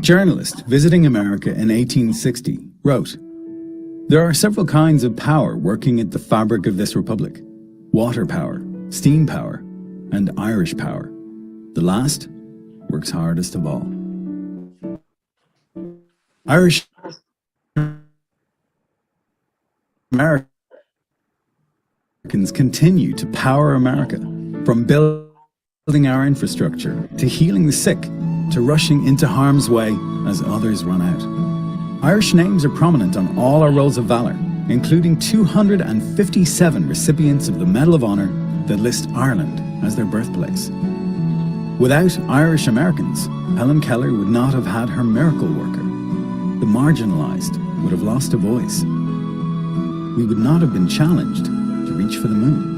journalist visiting America in 1860, wrote, "There are several kinds of power working at the fabric of this republic: water power, steam power, and Irish power. The last works hardest of all." Irish Americans continue to power America, from building our infrastructure, to healing the sick, to rushing into harm's way as others run out. Irish names are prominent on all our rolls of valor, including 257 recipients of the Medal of Honor that list Ireland as their birthplace. Without Irish Americans, Helen Keller would not have had her miracle worker. The marginalized would have lost a voice. We would not have been challenged to reach for the moon.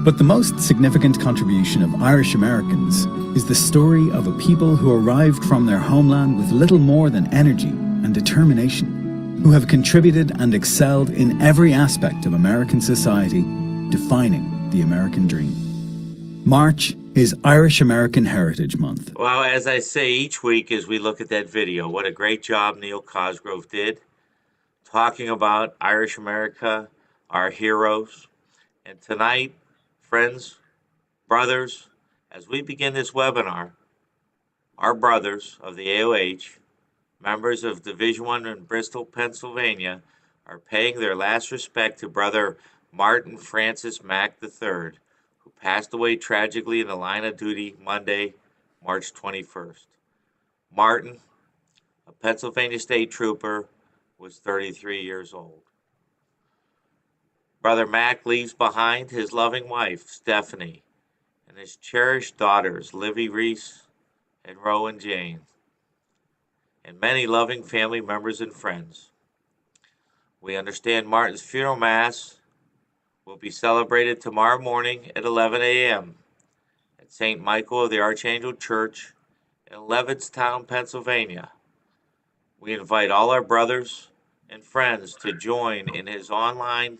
But the most significant contribution of Irish Americans is the story of a people who arrived from their homeland with little more than energy and determination, who have contributed and excelled in every aspect of American society, defining the American dream. March is Irish American Heritage Month. Well, as I say each week as we look at that video, what a great job Neil Cosgrove did talking about Irish America, our heroes. And tonight, friends, brothers, as we begin this webinar, our brothers of the AOH, members of Division I in Bristol, Pennsylvania, are paying their last respect to Brother Martin Francis Mack III, who passed away tragically in the line of duty Monday, March 21st. Martin, a Pennsylvania State Trooper, was 33 years old. Brother Mack leaves behind his loving wife, Stephanie, and his cherished daughters, Livy Reese and Rowan Jane, and many loving family members and friends. We understand Martin's funeral mass will be celebrated tomorrow morning at 11 a.m. at St. Michael of the Archangel Church in Levittstown, Pennsylvania. We invite all our brothers and friends to join in his online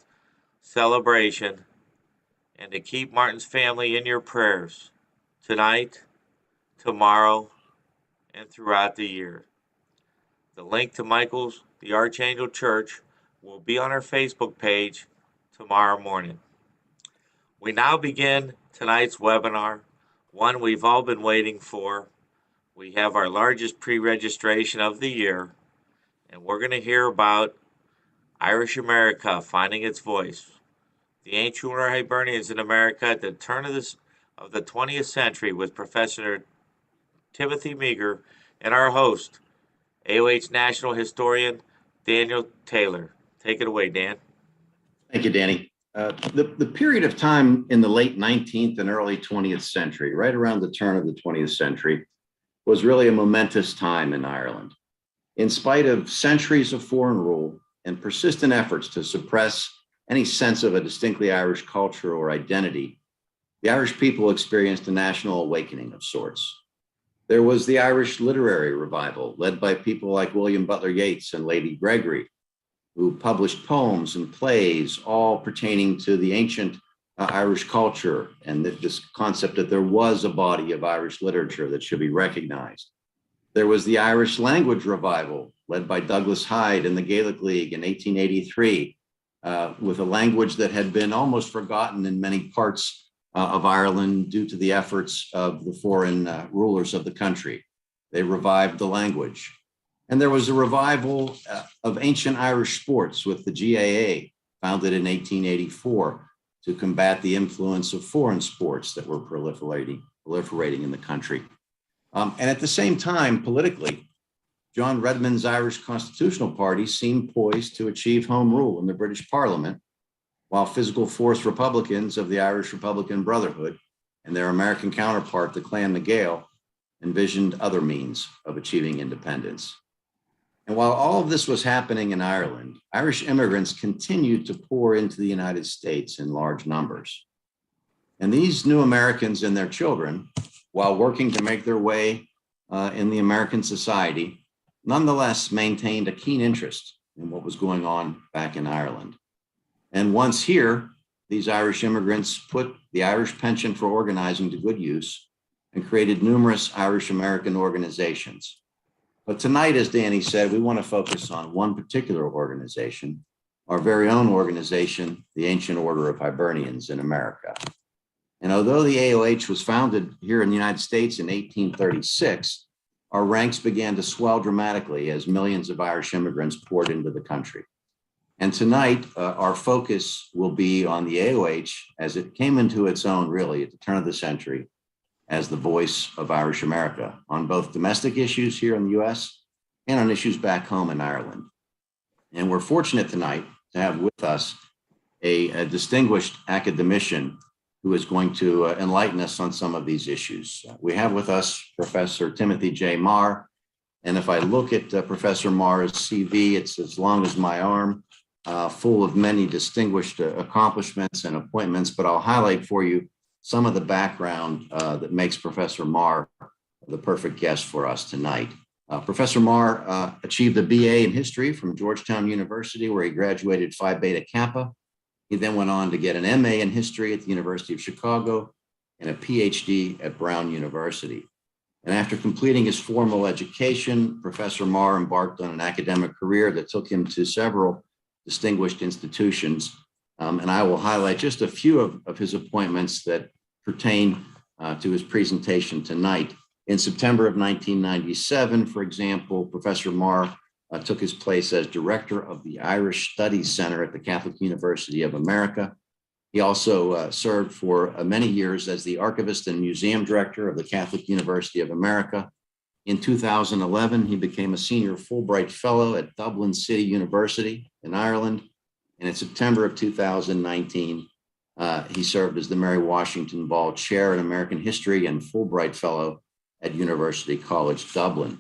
celebration and to keep Martin's family in your prayers tonight, tomorrow, and throughout the year. The link to Michael's, the Archangel Church, will be on our Facebook page tomorrow morning. We now begin tonight's webinar, one we've all been waiting for. We have our largest pre-registration of the year, and we're going to hear about Irish America finding its voice. The ancient Hibernians in America at the turn of the 20th century with Professor Timothy Meagher and our host, AOH National Historian Daniel Taylor. Take it away, Dan. Thank you, Danny. The period of time in the late 19th and early 20th century, right around the turn of the 20th century, was really a momentous time in Ireland. In spite of centuries of foreign rule and persistent efforts to suppress any sense of a distinctly Irish culture or identity, the Irish people experienced a national awakening of sorts. There was the Irish literary revival, led by people like William Butler Yeats and Lady Gregory, who published poems and plays, all pertaining to the ancient Irish culture and this concept that there was a body of Irish literature that should be recognized. There was the Irish language revival, led by Douglas Hyde and the Gaelic League in 1883, with a language that had been almost forgotten in many parts of Ireland due to the efforts of the foreign rulers of the country. They revived the language. And there was a revival of ancient Irish sports with the GAA, founded in 1884, to combat the influence of foreign sports that were proliferating in the country. And at the same time, politically, John Redmond's Irish Constitutional Party seemed poised to achieve home rule in the British Parliament, while physical force Republicans of the Irish Republican Brotherhood and their American counterpart, the Clan na Gael, envisioned other means of achieving independence. And while all of this was happening in Ireland, Irish immigrants continued to pour into the United States in large numbers. And these new Americans and their children, while working to make their way in the American society, nonetheless maintained a keen interest in what was going on back in Ireland. And once here, these Irish immigrants put the Irish penchant for organizing to good use and created numerous Irish American organizations, But tonight, as Danny said, we want to focus on one particular organization, our very own organization, the Ancient Order of Hibernians in America. And although the AOH was founded here in the United States in 1836, our ranks began to swell dramatically as millions of Irish immigrants poured into the country. And tonight, our focus will be on the AOH as it came into its own, really, at the turn of the century as the voice of Irish America on both domestic issues here in the US and on issues back home in Ireland. And we're fortunate tonight to have with us a distinguished academician who is going to enlighten us on some of these issues. We have with us Professor Timothy J. Maher. And if I look at Professor Maher's CV, it's as long as my arm, full of many distinguished accomplishments and appointments, but I'll highlight for you some of the background that makes Professor Maher the perfect guest for us tonight. Professor Maher achieved a BA in history from Georgetown University, where he graduated Phi Beta Kappa. He then went on to get an MA in history at the University of Chicago and a PhD at Brown University. And after completing his formal education, Professor Maher embarked on an academic career that took him to several distinguished institutions. And I will highlight just a few of his appointments that pertain to his presentation tonight. In September of 1997, for example, Professor Maher took his place as director of the Irish Studies Center at the Catholic University of America. He also served for many years as the archivist and museum director of the Catholic University of America. In 2011, he became a senior Fulbright fellow at Dublin City University in Ireland. And in September of 2019, he served as the Mary Washington Ball Chair in American History and Fulbright Fellow at University College Dublin.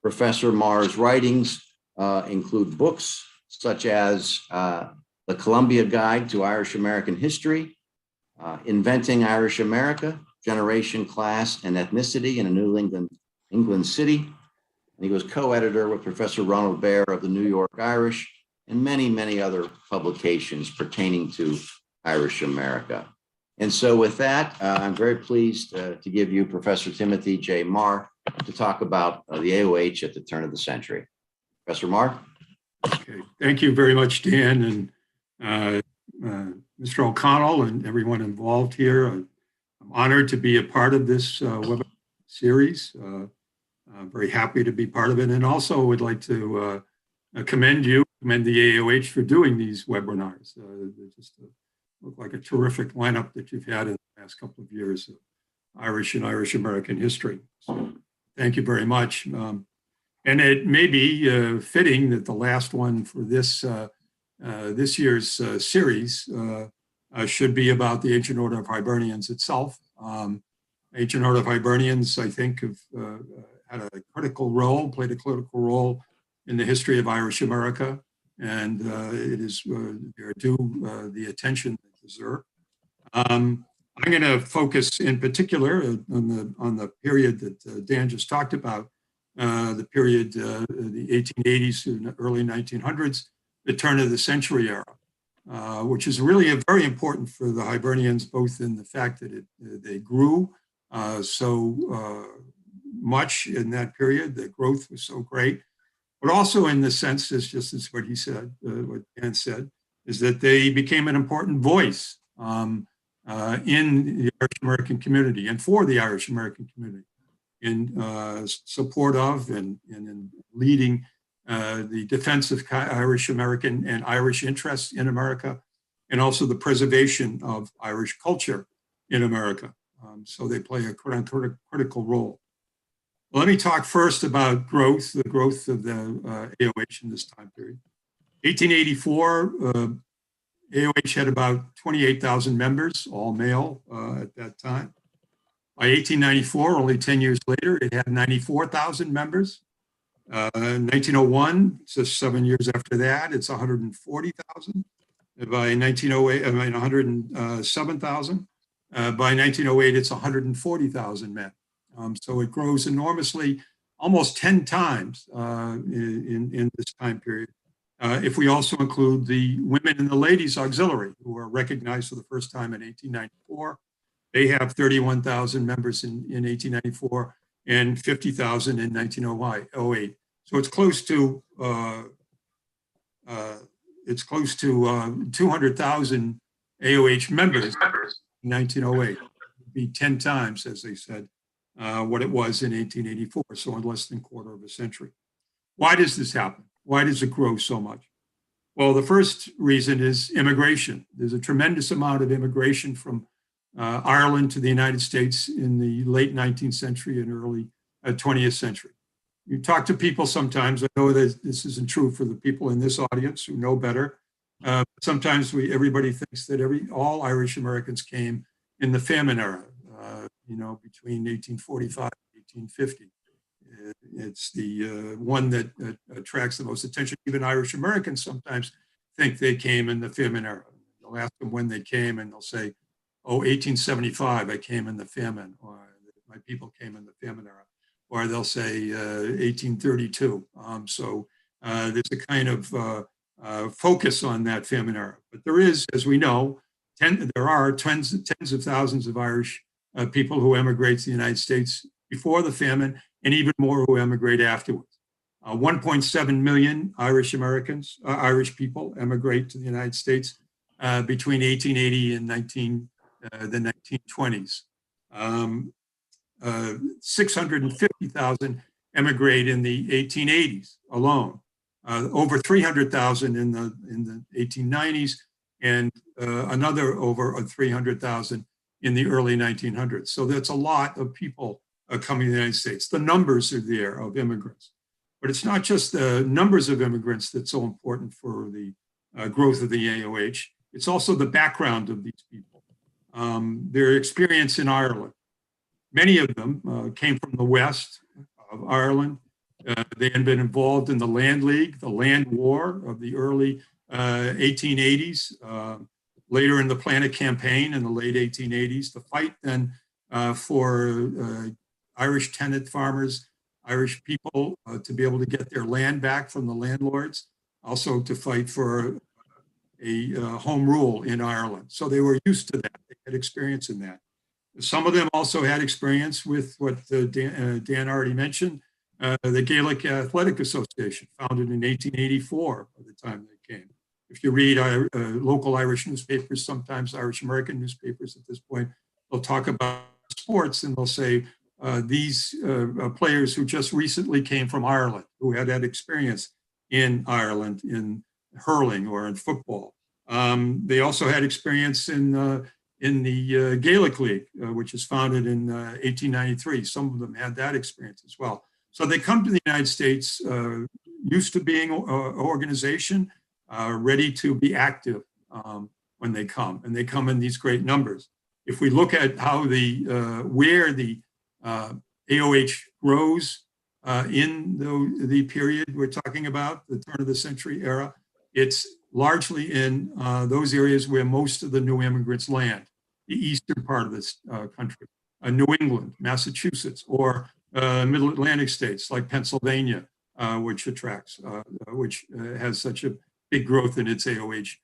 Professor Maher's writings include books such as The Columbia Guide to Irish American History, Inventing Irish America, Generation, Class, and Ethnicity in a New England City. And he was co-editor with Professor Ronald Baer of the New York Irish and many, many other publications pertaining to Irish America. And so with that, I'm very pleased to give you Professor Timothy J. Maher to talk about the AOH at the turn of the century. Professor Maher? Okay, thank you very much, Dan, and Mr. O'Connell and everyone involved here. I'm honored to be a part of this webinar series. I'm very happy to be part of it, and also would like to commend the AOH for doing these webinars. They just look like a terrific lineup that you've had in the past couple of years of Irish and Irish American history. So thank you very much. And it may be fitting that the last one for this this year's series should be about the Ancient Order of Hibernians itself. Ancient Order of Hibernians, I think, have had a critical role, played a critical role in the history of Irish America, and it is they're due the attention they deserve. I'm going to focus in particular on the period that Dan just talked about, the period, the 1880s to early 1900s, the turn of the century era, which is really very important for the Hibernians, both in the fact that they grew so much in that period, the growth was so great, but also in the sense, just as what he said, what Dan said, is that they became an important voice in the Irish American community and for the Irish American community in support of and in leading the defense of Irish American and Irish interests in America, and also the preservation of Irish culture in America. So they play a critical role. Let me talk first about growth, the growth of the AOH in this time period. 1884, AOH had about 28,000 members, all male at that time. By 1894, only 10 years later, it had 94,000 members. 1901, just 7 years after that, it's 140,000. By 1908, 107,000. By 1908, it's 140,000 men. So it grows enormously, almost 10 times in this time period. If we also include the Women and the Ladies Auxiliary, who are recognized for the first time in 1894, they have 31,000 members in 1894, and 50,000 in 1908. So it's close to 200,000 AOH members in 1908. It would be 10 times, as they said, what it was in 1884, so in less than a quarter of a century. Why does this happen? Why does it grow so much? Well, the first reason is immigration. There's a tremendous amount of immigration from Ireland to the United States in the late 19th century and early 20th century. You talk to people sometimes, I know that this isn't true for the people in this audience who know better. Sometimes everybody thinks that all Irish Americans came in the famine era, between 1845 and 1850. It's the one that attracts the most attention. Even Irish Americans sometimes think they came in the famine era. They'll ask them when they came and they'll say, oh, 1875, I came in the famine, or my people came in the famine era. Or they'll say 1832. So there's a kind of focus on that famine era. But there is, as we know, there are tens of thousands of Irish people who emigrate to the United States before the famine, and even more who emigrate afterwards. 1.7 million Irish people emigrate to the United States between 1880 and the 1920s. 650,000 emigrate in the 1880s alone. Over 300,000 in the 1890s, and another over 300,000 in the early 1900s. So that's a lot of people coming to the United States. The numbers are there of immigrants, but it's not just the numbers of immigrants that's so important for the growth of the AOH. It's also the background of these people, their experience in Ireland. Many of them came from the west of Ireland. They had been involved in the Land League, the Land War of the early 1880s, later in the Planet Campaign in the late 1880s, the fight then for Irish tenant farmers, Irish people to be able to get their land back from the landlords, also to fight for a home rule in Ireland. So they were used to that, they had experience in that. Some of them also had experience with what Dan already mentioned, the Gaelic Athletic Association, founded in 1884 by the time they came. If you read local Irish newspapers, sometimes Irish American newspapers at this point, they'll talk about sports and they'll say these players who just recently came from Ireland, who had experience in Ireland in hurling or in football. They also had experience in the Gaelic League, which was founded in 1893. Some of them had that experience as well. So they come to the United States used to being an organization, ready to be active when they come, and they come in these great numbers. If we look at how where the AOH grows in the period we're talking about, the turn of the century era, it's largely in those areas where most of the new immigrants land, the eastern part of this country, New England, Massachusetts, or middle Atlantic states like Pennsylvania, which has such a big growth in its AOH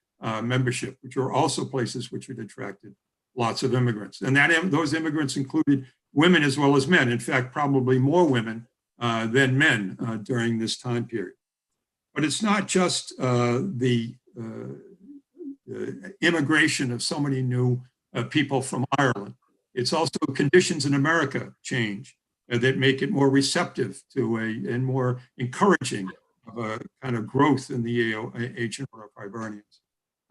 membership, which are also places which had attracted lots of immigrants. And those immigrants included women as well as men. In fact, probably more women than men during this time period. But it's not just the immigration of so many new people from Ireland. It's also conditions in America change that make it more receptive to and more encouraging of a kind of growth in the AOH and Hibernians.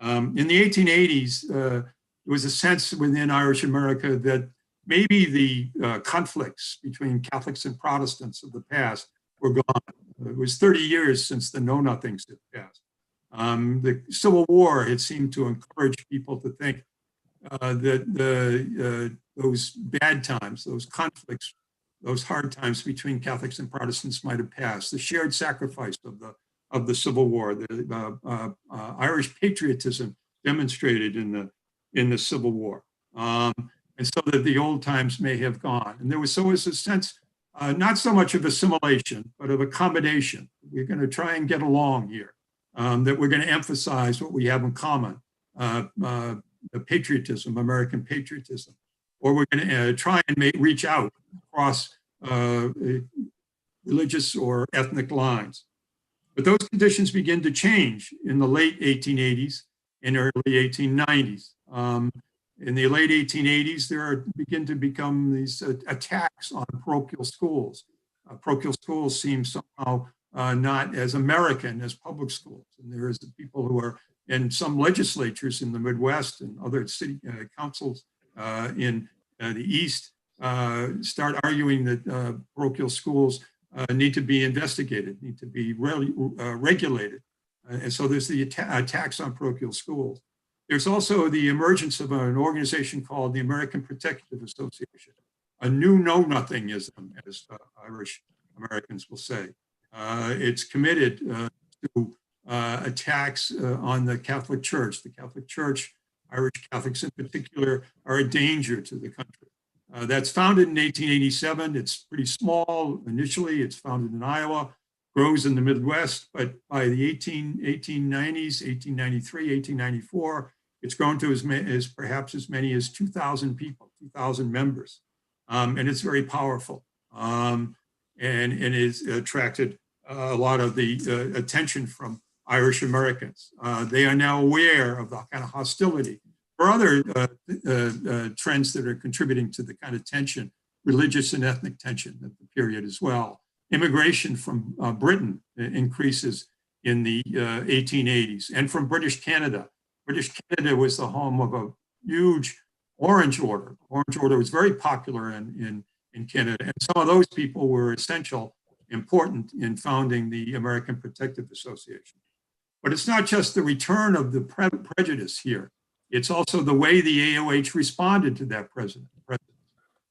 In the 1880s, there was a sense within Irish America that maybe the conflicts between Catholics and Protestants of the past were gone. It was 30 years since the Know Nothings had passed. The Civil War had seemed to encourage people to think that those bad times, those conflicts, those hard times between Catholics and Protestants might have passed. The shared sacrifice of the Civil War, the Irish patriotism demonstrated in the Civil War, and so that the old times may have gone. And there was always a sense, not so much of assimilation, but of accommodation. We're going to try and get along here. That we're going to emphasize what we have in common, the patriotism, American patriotism, or we're going to try and reach out across religious or ethnic lines. But those conditions begin to change in the late 1880s and early 1890s. In the late 1880s, there begin to become these attacks on parochial schools. Parochial schools seem somehow not as American as public schools. And there is people who are in some legislatures in the Midwest and other city councils in the East start arguing that parochial schools need to be investigated, need to be regulated. And so there's the attacks on parochial schools. There's also the emergence of an organization called the American Protective Association, a new know-nothingism, as Irish Americans will say. It's committed to attacks on the Catholic Church. The Catholic Church, Irish Catholics in particular, are a danger to the country. That's founded in 1887. It's pretty small initially. It's founded in Iowa, grows in the Midwest, but by the 1890s, 1893, 1894, it's grown to as perhaps as many as 2,000 people, 2,000 members. And it's very powerful. And it's attracted a lot of the attention from Irish Americans. They are now aware of the kind of hostility or other trends that are contributing to the kind of tension, religious and ethnic tension at the period as well. Immigration from Britain increases in the 1880s and from British Canada. British Canada was the home of a huge Orange Order. Orange Order was very popular in Canada. And some of those people were essential, important in founding the American Protective Association. But it's not just the return of the prejudice here. It's also the way the AOH responded to that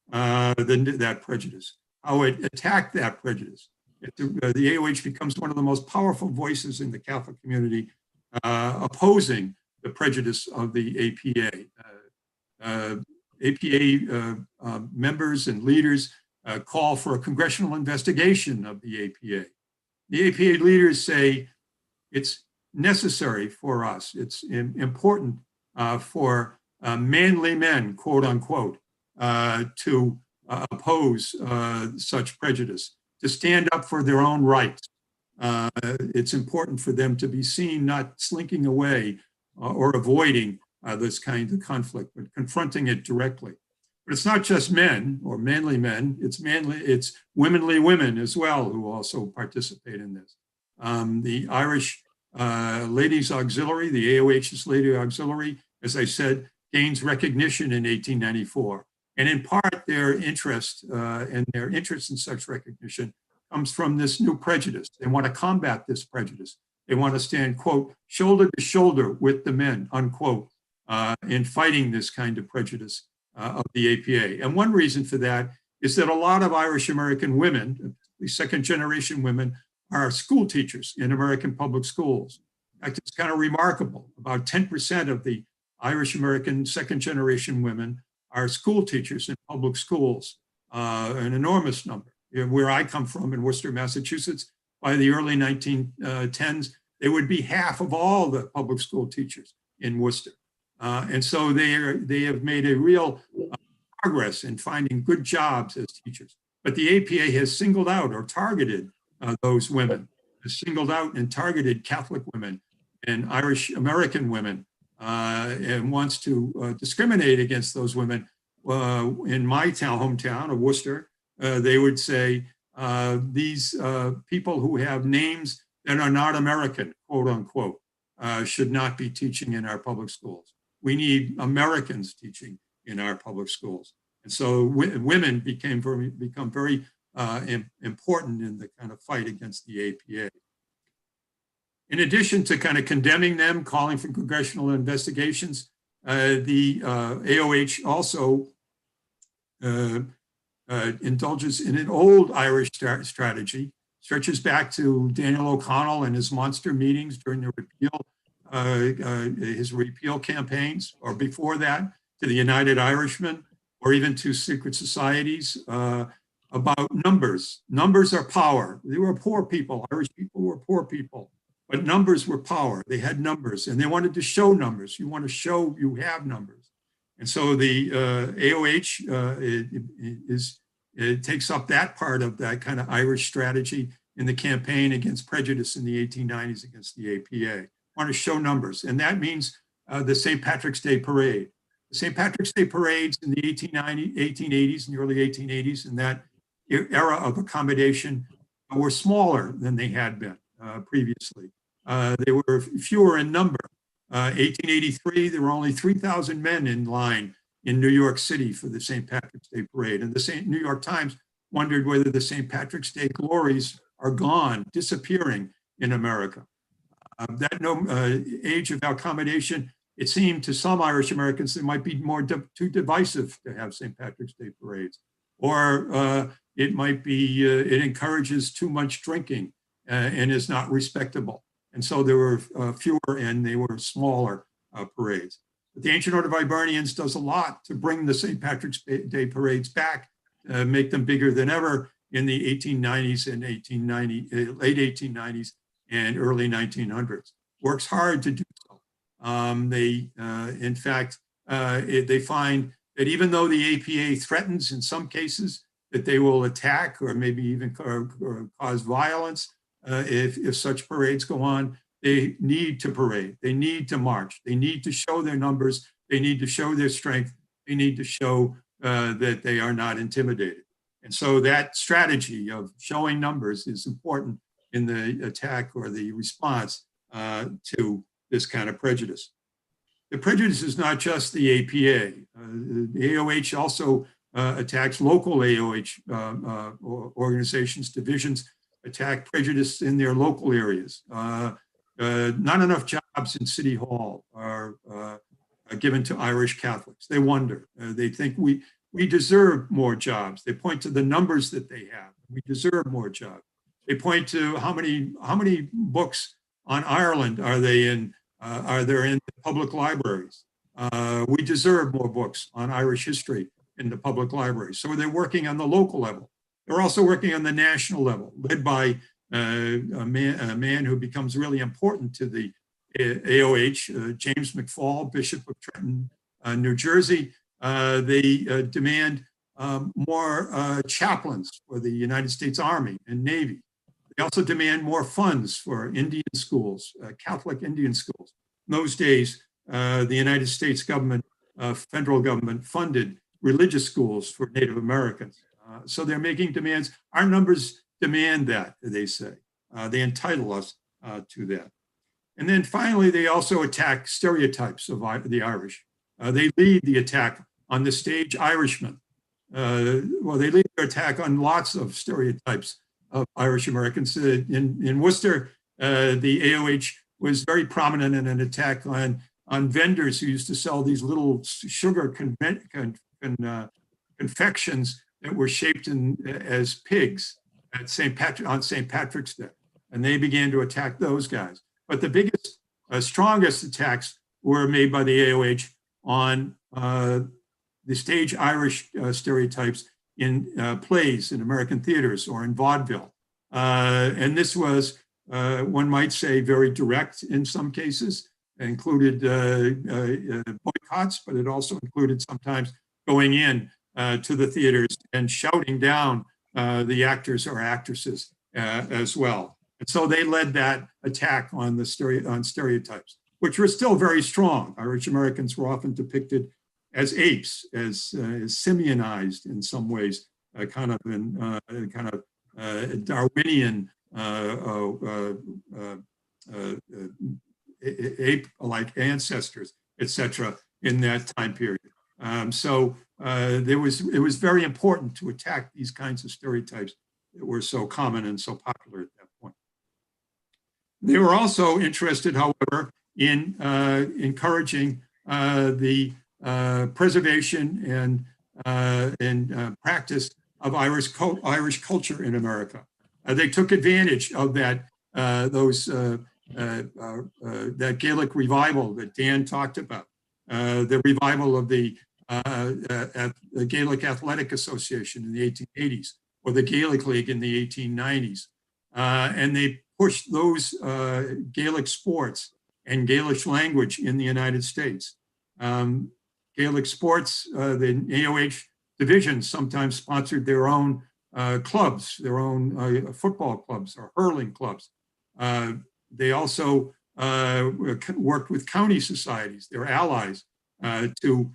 that prejudice, how it attacked that prejudice. The AOH becomes one of the most powerful voices in the Catholic community opposing the prejudice of the APA. APA members and leaders call for a congressional investigation of the APA. The APA leaders say it's necessary for us, it's important for manly men, quote unquote, to oppose such prejudice, to stand up for their own rights. It's important for them to be seen not slinking away or avoiding this kind of conflict, but confronting it directly. But it's not just men or manly men, it's womanly women as well who also participate in this. The Irish Ladies Auxiliary, the AOH's Lady Auxiliary, as I said, gains recognition in 1894. And in part, their interest in such recognition comes from this new prejudice. They want to combat this prejudice. They want to stand, quote, shoulder to shoulder with the men, unquote, in fighting this kind of prejudice of the APA. And one reason for that is that a lot of Irish American women, second generation women, are school teachers in American public schools. In fact, it's kind of remarkable. About 10% of the Irish American second generation women are school teachers in public schools, an enormous number. Where I come from in Worcester, Massachusetts, by the early 1910s, they would be half of all the public school teachers in Worcester. And so they have made a real progress in finding good jobs as teachers. But the APA has singled out or targeted those women, has singled out and targeted Catholic women and Irish American women, and wants to discriminate against those women. In my hometown of Worcester, they would say these people who have names that are not American, quote unquote, should not be teaching in our public schools. We need Americans teaching in our public schools. And so women become very important in the kind of fight against the APA. In addition to kind of condemning them, calling for congressional investigations, the AOH also indulges in an old Irish strategy, stretches back to Daniel O'Connell and his monster meetings during the his repeal campaigns, or before that, to the United Irishmen, or even to secret societies about numbers. Numbers are power. They were poor people. Irish people were poor people, but numbers were power. They had numbers, and they wanted to show numbers. You want to show you have numbers. And so the AOH is It takes up that part of that kind of Irish strategy in the campaign against prejudice in the 1890s against the APA. I want to show numbers, and that means the St. Patrick's Day Parade. The St. Patrick's Day parades in the 1880s and the early 1880s, in that era of accommodation, were smaller than they had been previously. They were fewer in number. 1883, there were only 3,000 men in line in New York City for the St. Patrick's Day Parade. And the New York Times wondered whether the St. Patrick's Day glories are gone, disappearing in America. Age of accommodation, it seemed to some Irish Americans it might be too divisive to have St. Patrick's Day parades, or it might be it encourages too much drinking and is not respectable. And so there were fewer and they were smaller parades. But the Ancient Order of Hibernians does a lot to bring the St. Patrick's Day parades back, make them bigger than ever in the 1890s and late 1890s and early 1900s. Works hard to do so. In fact, they find that even though the APA threatens in some cases that they will attack or maybe even cause violence if such parades go on, they need to parade, they need to march, they need to show their numbers, they need to show their strength, they need to show that they are not intimidated. And so that strategy of showing numbers is important in the attack or the response to this kind of prejudice. The prejudice is not just the APA. The AOH also attacks local AOH organizations, divisions, attack prejudice in their local areas. Not enough jobs in City Hall are given to Irish Catholics. They wonder. They think we deserve more jobs. They point to the numbers that they have. We deserve more jobs. They point to how many books on Ireland are there in the public libraries. We deserve more books on Irish history in the public libraries. So they're working on the local level. They're also working on the national level, led by a man who becomes really important to the AOH, James McFall, Bishop of Trenton, New Jersey. They demand more chaplains for the United States Army and Navy. They also demand more funds for Indian schools, Catholic Indian schools. In those days, the United States government, federal government, funded religious schools for Native Americans. So they're making demands. Our numbers demand that, they say. They entitle us to that. And then finally, they also attack stereotypes of the Irish. They lead the attack on the stage Irishman. Well, they lead their attack on lots of stereotypes of Irish Americans. In Worcester, the AOH was very prominent in an attack on vendors who used to sell these little sugar confections that were shaped as pigs on St. Patrick's Day. And they began to attack those guys. But the biggest, strongest attacks were made by the AOH on the stage Irish stereotypes in plays in American theaters or in vaudeville. And this was, one might say, very direct in some cases. It included boycotts, but it also included sometimes going in to the theaters and shouting down the actors or actresses as well. And so they led that attack on the stereotypes, which were still very strong. Irish Americans were often depicted as apes, as simianized in some ways, kind of Darwinian ape-like ancestors, etc. in that time period. It was very important to attack these kinds of stereotypes that were so common and so popular at that point. They were also interested, however, in encouraging the preservation and practice of Irish culture in America. They took advantage of that that Gaelic revival that Dan talked about, the revival of the Gaelic Athletic Association in the 1880s, or the Gaelic League in the 1890s. And they pushed those Gaelic sports and Gaelic language in the United States. Gaelic sports, the AOH divisions sometimes sponsored their own clubs, their own football clubs or hurling clubs. They also worked with county societies, their allies, to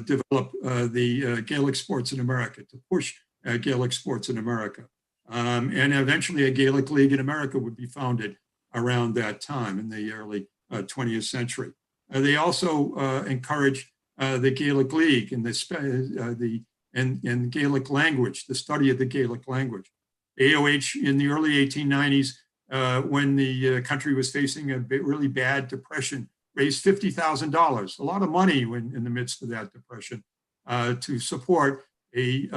develop the Gaelic sports in America, to push Gaelic sports in America. And eventually a Gaelic League in America would be founded around that time in the early 20th century. They also encouraged the Gaelic League and and Gaelic language, the study of the Gaelic language. AOH in the early 1890s, when the country was facing a really bad depression, raised $50,000, a lot of money in the midst of that depression, to support a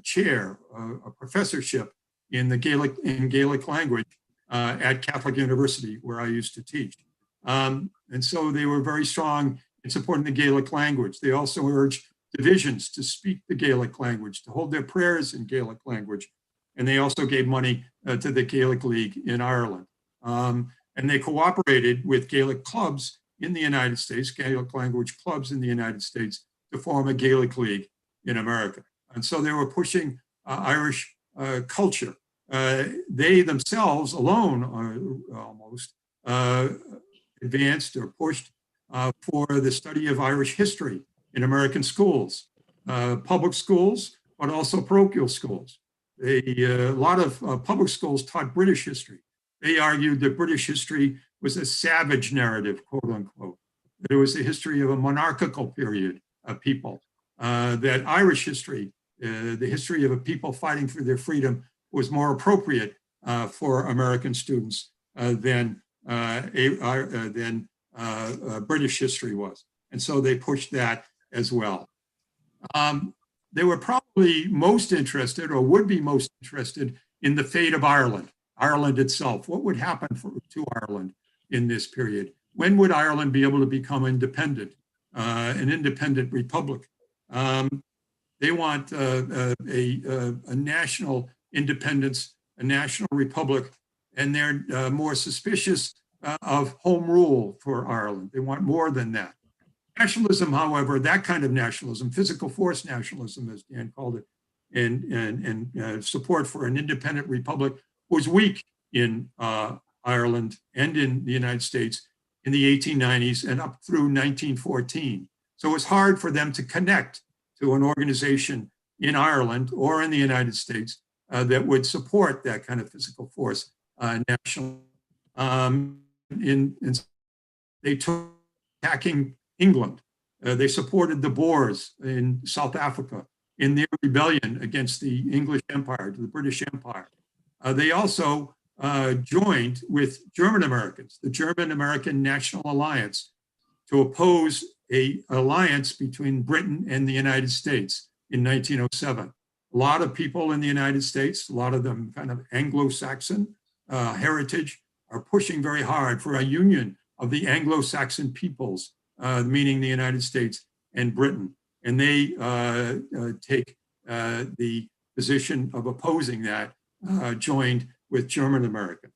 chair, a professorship in Gaelic language at Catholic University, where I used to teach. And so they were very strong in supporting the Gaelic language. They also urged divisions to speak the Gaelic language, to hold their prayers in Gaelic language. And they also gave money to the Gaelic League in Ireland. And they cooperated with Gaelic clubs in the United States, Gaelic language clubs in the United States, to form a Gaelic League in America. And so they were pushing Irish culture. They themselves alone almost advanced or pushed for the study of Irish history in American schools, public schools, but also parochial schools. A lot of public schools taught British history. They argued that British history was a savage narrative, quote unquote. That it was the history of a monarchical period of people. That Irish history, the history of a people fighting for their freedom, was more appropriate for American students than British history was. And so they pushed that as well. They were probably most interested, or would be most interested, in the fate of Ireland, Ireland itself. What would happen to Ireland in this period? When would Ireland be able to become independent, an independent republic? They want a national independence, a national republic, and they're more suspicious of home rule for Ireland. They want more than that. Nationalism, however, that kind of nationalism, physical force nationalism, as Dan called it, and support for an independent republic was weak in Ireland and in the United States in the 1890s and up through 1914. So it was hard for them to connect to an organization in Ireland or in the United States that would support that kind of physical force nationally. They took attacking England. They supported the Boers in South Africa in their rebellion against the English Empire, the British Empire. They also joined with German Americans, the German American National Alliance, to oppose an alliance between Britain and the United States in 1907. A lot of people in the United States, a lot of them kind of Anglo-Saxon heritage, are pushing very hard for a union of the Anglo-Saxon peoples, meaning the United States and Britain. And they take the position of opposing that, joined with German Americans.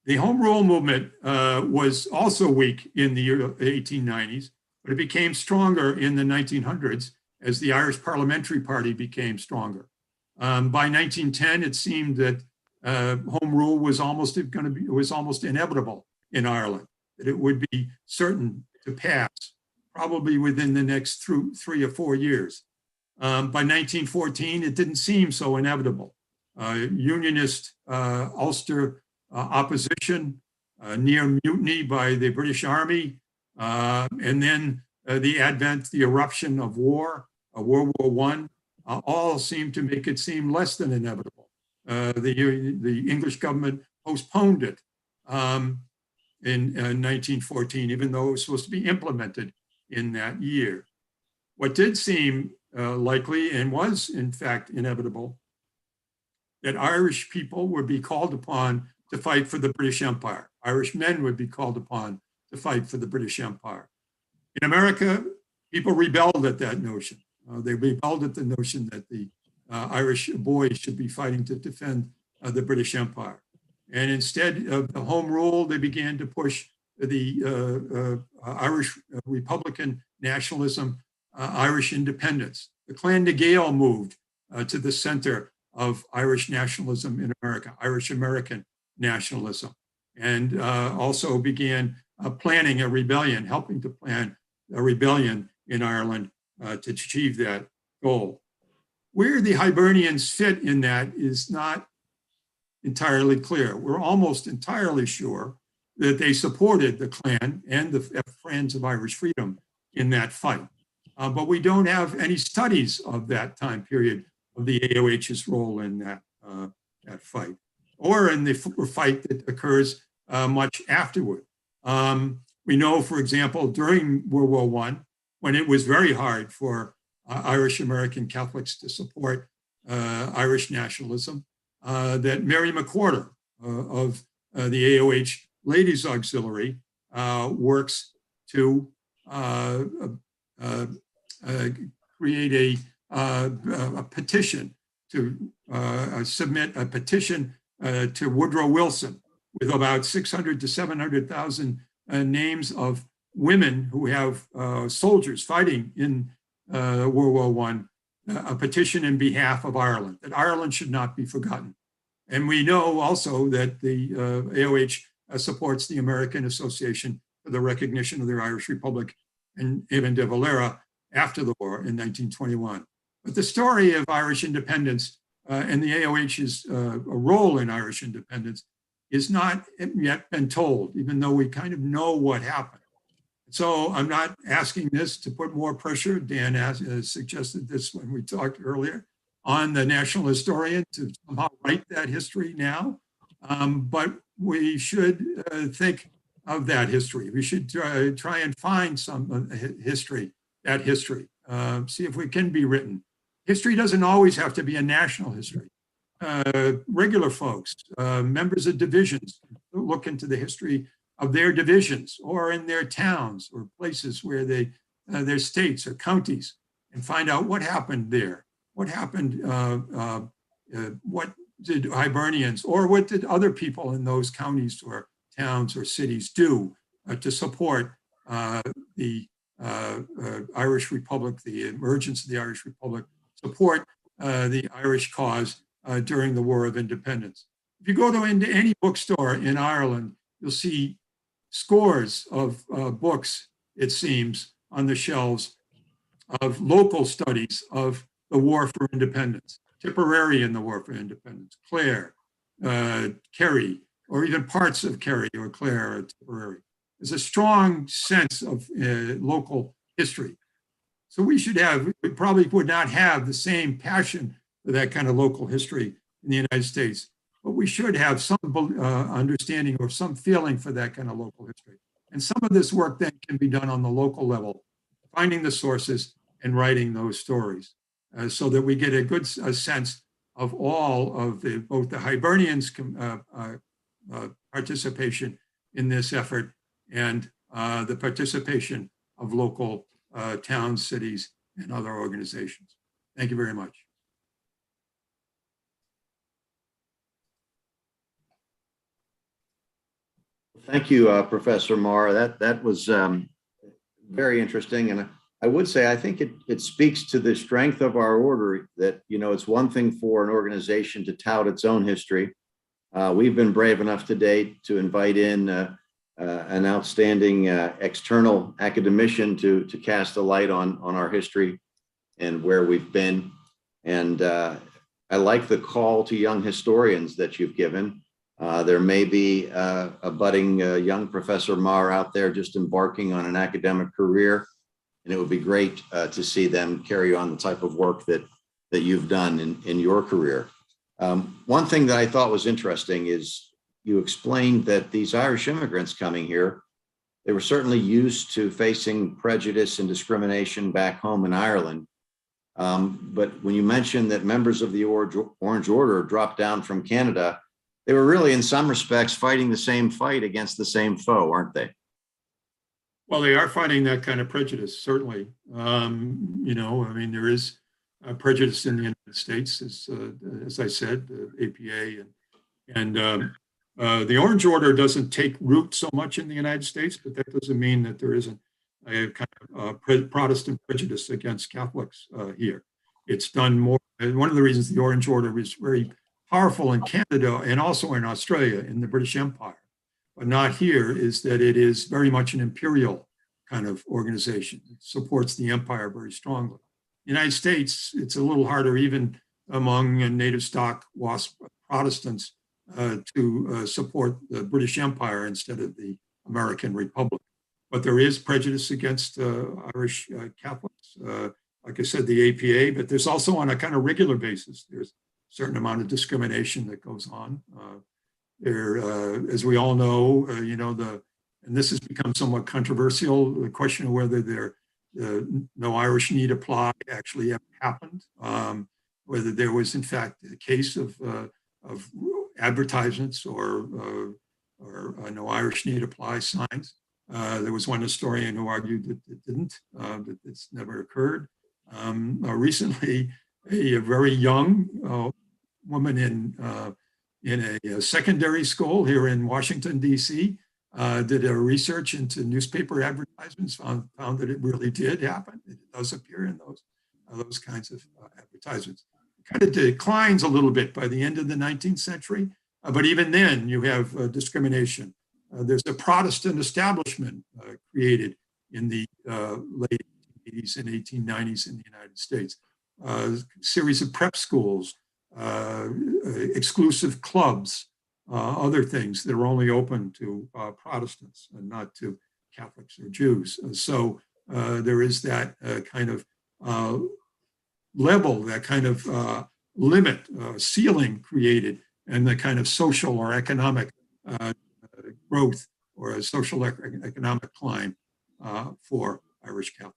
The Home Rule movement was also weak in the 1890s, but it became stronger in the 1900s as the Irish Parliamentary Party became stronger. By 1910, it seemed that Home Rule was almost inevitable in Ireland, that it would be certain to pass, probably within the next 3 or 4 years. By 1914, it didn't seem so inevitable. Unionist Ulster opposition, near mutiny by the British Army, and then the eruption of war, World War I, all seemed to make it seem less than inevitable. The English government postponed it in 1914, even though it was supposed to be implemented in that year. What did seem likely, and was in fact inevitable, that Irish people would be called upon to fight for the British Empire. Irish men would be called upon to fight for the British Empire. In America, people rebelled at that notion. They rebelled at the notion that the Irish boys should be fighting to defend the British Empire. And instead of the Home Rule, they began to push the Irish Republican nationalism Irish independence. The Clan de Gael moved to the center of Irish nationalism in America, Irish American nationalism, and also began planning a rebellion, helping to plan a rebellion in Ireland to achieve that goal. Where the Hibernians fit in that is not entirely clear. We're almost entirely sure that they supported the Klan and the Friends of Irish Freedom in that fight. But we don't have any studies of that time period of the AOH's role in that fight, or in the fight that occurs much afterward. We know, for example, during World War I, when it was very hard for Irish American Catholics to support Irish nationalism, that Mary McWhorter of the AOH Ladies Auxiliary works to create a petition, to submit a petition to Woodrow Wilson with about 600 to 700,000 names of women who have soldiers fighting in World War I, a petition in behalf of Ireland, that Ireland should not be forgotten. And we know also that the AOH supports the American Association for the Recognition of the Irish Republic and Eben de Valera after the war in 1921. But the story of Irish independence and the AOH's role in Irish independence is not yet been told, even though we kind of know what happened. So I'm not asking this to put more pressure. Dan suggested this when we talked earlier, on the national historian to somehow write that history now. But we should think of that history. We should try and find some history, that history, see if it can be written. History doesn't always have to be a national history. Regular folks, members of divisions, look into the history of their divisions or in their towns or places where their states or counties, and find out what happened there. What happened, what did Hibernians or what did other people in those counties or towns or cities do to support the Irish Republic, the emergence of the Irish Republic, support the Irish cause during the War of Independence. If you go to into any bookstore in Ireland, you'll see scores of books, it seems, on the shelves of local studies of the War for Independence, Tipperary in the War for Independence, Clare, Kerry, or even parts of Kerry or Clare or Tipperary. There's a strong sense of local history. So we probably would not have the same passion for that kind of local history in the United States, but we should have some understanding or some feeling for that kind of local history. And some of this work then can be done on the local level, finding the sources and writing those stories, so that we get a sense of all of both the Hibernians' participation in this effort and the participation of local towns, cities, and other organizations. Thank you very much. Thank you, Professor Maher. That was very interesting. And I would say, I think it speaks to the strength of our order that, it's one thing for an organization to tout its own history. We've been brave enough to date to invite in an outstanding external academician to cast a light on our history and where we've been. And I like the call to young historians that you've given. There may be a budding young Professor Maher out there just embarking on an academic career. And it would be great to see them carry on the type of work that you've done in your career. One thing that I thought was interesting is you explained that these Irish immigrants coming here, they were certainly used to facing prejudice and discrimination back home in Ireland. But when you mentioned that members of the Orange Order dropped down from Canada, they were really, in some respects, fighting the same fight against the same foe, aren't they? Well, they are fighting that kind of prejudice, certainly. There is prejudice in the United States, as I said, the APA, and the Orange Order doesn't take root so much in the United States, but that doesn't mean that there isn't a kind of Protestant prejudice against Catholics here. It's done more. One of the reasons the Orange Order was very powerful in Canada and also in Australia, in the British Empire, but not here, is that it is very much an imperial kind of organization. It supports the empire very strongly. In the United States, it's a little harder, even among native stock WASP Protestants, to support the British Empire instead of the American Republic. But there is prejudice against Irish Catholics. Like I said, the APA, but there's also on a kind of regular basis, there's a certain amount of discrimination that goes on. As we all know, and this has become somewhat controversial, the question of whether no Irish need apply actually ever happened, whether there was in fact a case of advertisements or no Irish need apply signs. There was one historian who argued that it didn't, that it's never occurred. Recently, a very young woman in a secondary school here in Washington, D.C., did a research into newspaper advertisements, found that it really did happen. It does appear in those kinds of advertisements. It kind of declines a little bit by the end of the 19th century, but even then you have discrimination. There's a Protestant establishment created in the late 1880s and 1890s in the United States. A series of prep schools, exclusive clubs, other things that are only open to Protestants and not to Catholics or Jews. So there is that kind of level, that kind of limit, ceiling created, and the kind of social or economic growth or a social economic climb for Irish Catholics.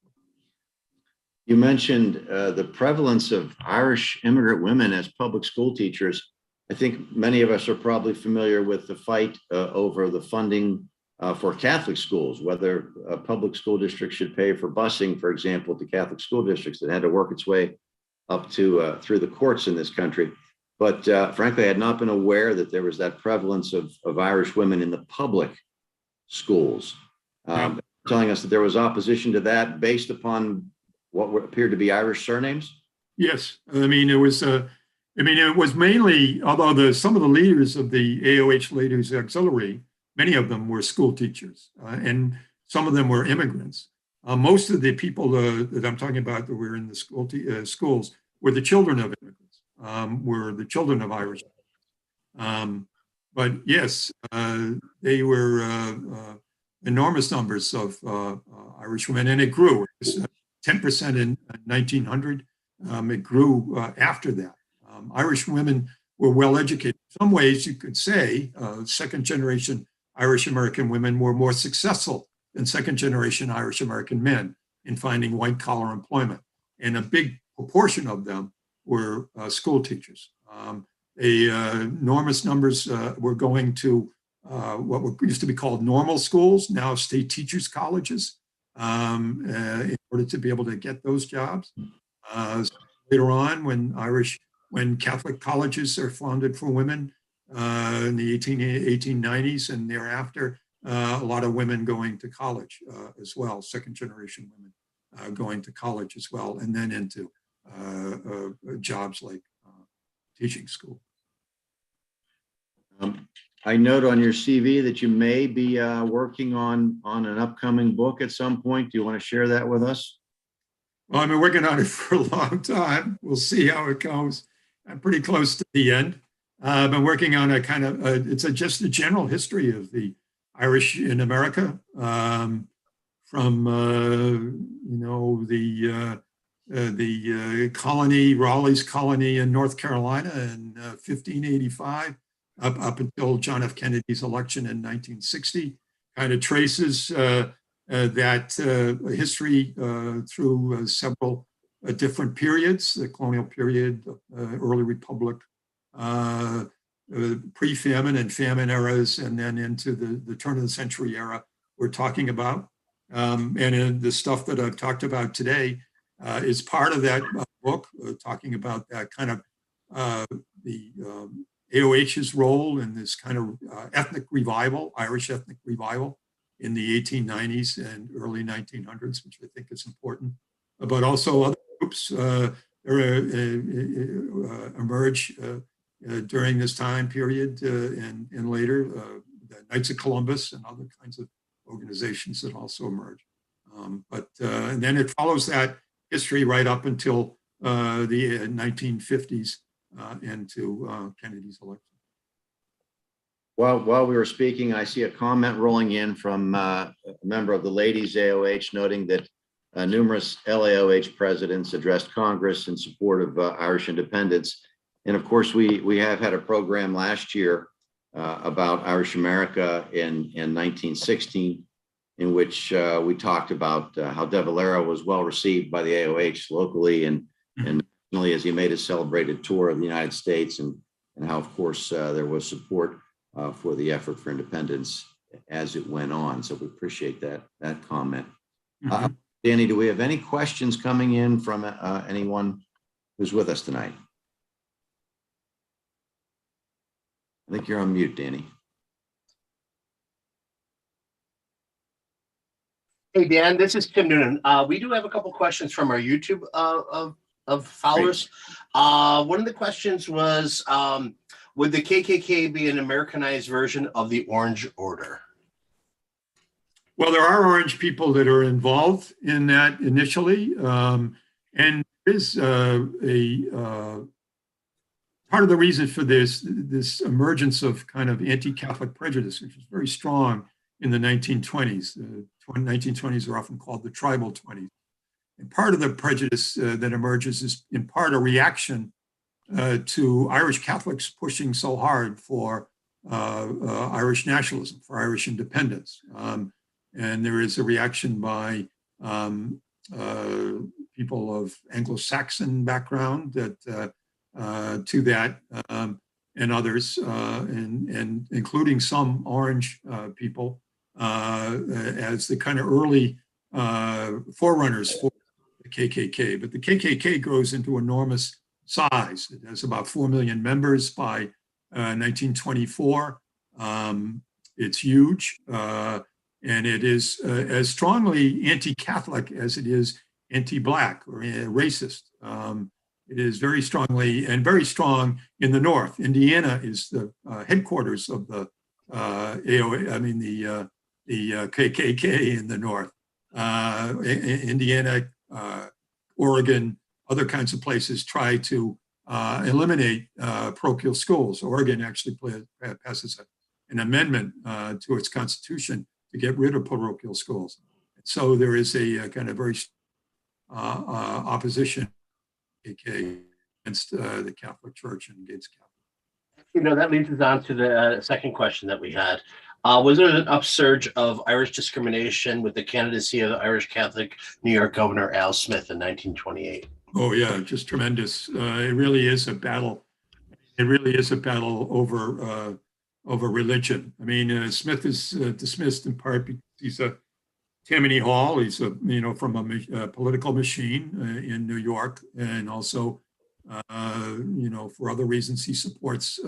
You mentioned the prevalence of Irish immigrant women as public school teachers. I think many of us are probably familiar with the fight over the funding for Catholic schools, whether a public school district should pay for busing, for example, to Catholic school districts. That had to work its way up to through the courts in this country. But frankly, I had not been aware that there was that prevalence of Irish women in the public schools. Telling us that there was opposition to that based upon what appeared to be Irish surnames? Yes, I mean, it was mainly, although some of the leaders of the AOH Ladies Auxiliary, many of them were school teachers, and some of them were immigrants. Most of the people that I'm talking about that were in the schools were the children of immigrants, were the children of Irish. But yes, they were enormous numbers of Irish women, and it grew. It was 10% in 1900. It grew after that. Irish women were well educated. In some ways, you could say second generation Irish American women were more successful than second generation Irish American men in finding white collar employment. And a big proportion of them were school teachers. Enormous numbers were going to what used to be called normal schools, now state teachers' colleges, in order to be able to get those jobs. Later on, when Catholic colleges are founded for women in the 1890s and thereafter, a lot of women going to college as well, second generation women going to college as well, and then into jobs like teaching school. I note on your CV that you may be working on an upcoming book at some point. Do you want to share that with us? Well, I've been working on it for a long time. We'll see how it goes. I'm pretty close to the end. I've been working on a kind of, it's just a general history of the Irish in America, from, the colony, Raleigh's colony in North Carolina in 1585, up until John F. Kennedy's election in 1960, kind of traces that history through several different periods, the colonial period, early republic, pre-famine and famine eras, and then into the turn of the century era we're talking about. And the stuff that I've talked about today is part of that book, talking about that kind of the AOH's role in this kind of ethnic revival, Irish ethnic revival in the 1890s and early 1900s, which I think is important. But also other groups emerge during this time period and later, the Knights of Columbus and other kinds of organizations that also emerge. And then it follows that history right up until the 1950s and to Kennedy's election. While we were speaking, I see a comment rolling in from a member of the Ladies AOH noting that numerous LAOH presidents addressed Congress in support of Irish independence. And of course, we have had a program last year about Irish America in 1916, in which we talked about how De Valera was well received by the AOH locally and nationally as he made a celebrated tour of the United States, and how, of course, there was support for the effort for independence as it went on. So we appreciate that comment. Danny, do we have any questions coming in from anyone who's with us tonight? I think you're on mute, Danny. Hey, Dan, this is Tim Noonan. We do have a couple questions from our YouTube of followers. One of the questions was, would the KKK be an Americanized version of the Orange Order? Well, there are Orange people that are involved in that initially. And there is part of the reason for this emergence of kind of anti-Catholic prejudice, which was very strong in the 1920s. The 1920s are often called the tribal 20s. And part of the prejudice that emerges is in part a reaction to Irish Catholics pushing so hard for Irish nationalism, for Irish independence. And there is a reaction by people of Anglo-Saxon background that to that, and others, and including some Orange people as the kind of early forerunners for the KKK. But the KKK grows into enormous size. It has about 4 million members by 1924. It's huge, and it is as strongly anti-Catholic as it is anti-Black or racist. It is very strongly and very strong in the North. Indiana is the headquarters of the the KKK in the North. Indiana, Oregon, other kinds of places try to eliminate parochial schools. Oregon actually passes an amendment to its constitution to get rid of parochial schools. So there is a kind of very opposition against the Catholic Church and against Catholic. You know, that leads us on to the second question that we had. Was there an upsurge of Irish discrimination with the candidacy of the Irish Catholic New York Governor Al Smith in 1928? Oh yeah, just tremendous. It really is a battle. It really is a battle over religion. I mean, Smith is dismissed in part because he's a Tammany Hall. He's from a political machine in New York, and also for other reasons he supports.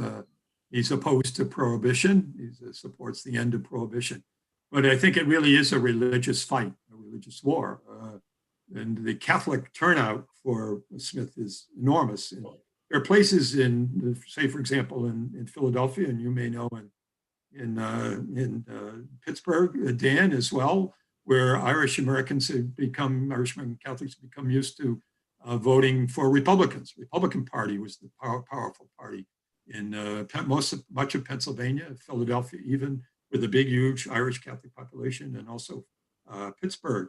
He's opposed to prohibition. He supports the end of prohibition. But I think it really is a religious fight, a religious war. And the Catholic turnout for Smith is enormous. And there are places in, say, for example, in Philadelphia, and you may know in Pittsburgh, Dan, as well, where Irish American Catholics have become used to voting for Republicans. Republican Party was the powerful party in much of Pennsylvania, Philadelphia, even with a big, huge Irish Catholic population, and also Pittsburgh.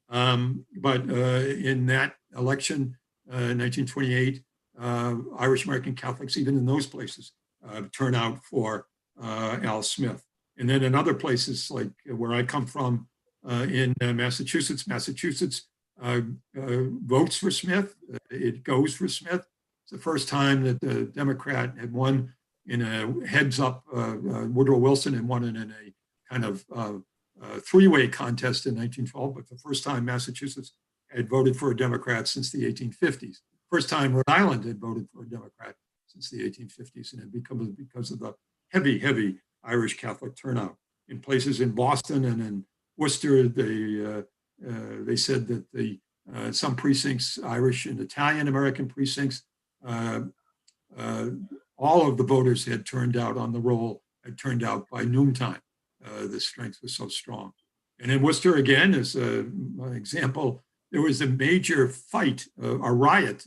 But in that election, 1928, Irish American Catholics, even in those places, turn out for Al Smith. And then in other places, like where I come from in Massachusetts votes for Smith. It goes for Smith. It's the first time that the Democrat had won in a heads-up. Woodrow Wilson had won in a kind of three-way contest in 1912, but the first time Massachusetts had voted for a Democrat since the 1850s. First time Rhode Island had voted for a Democrat since the 1850s, and it because of the heavy Irish Catholic turnout in places in Boston and in Worcester, they said that some precincts, Irish and Italian American precincts, all of the voters had turned out on the roll, had turned out by noontime. The strength was so strong. And in Worcester, again, as an example, there was a major fight, a riot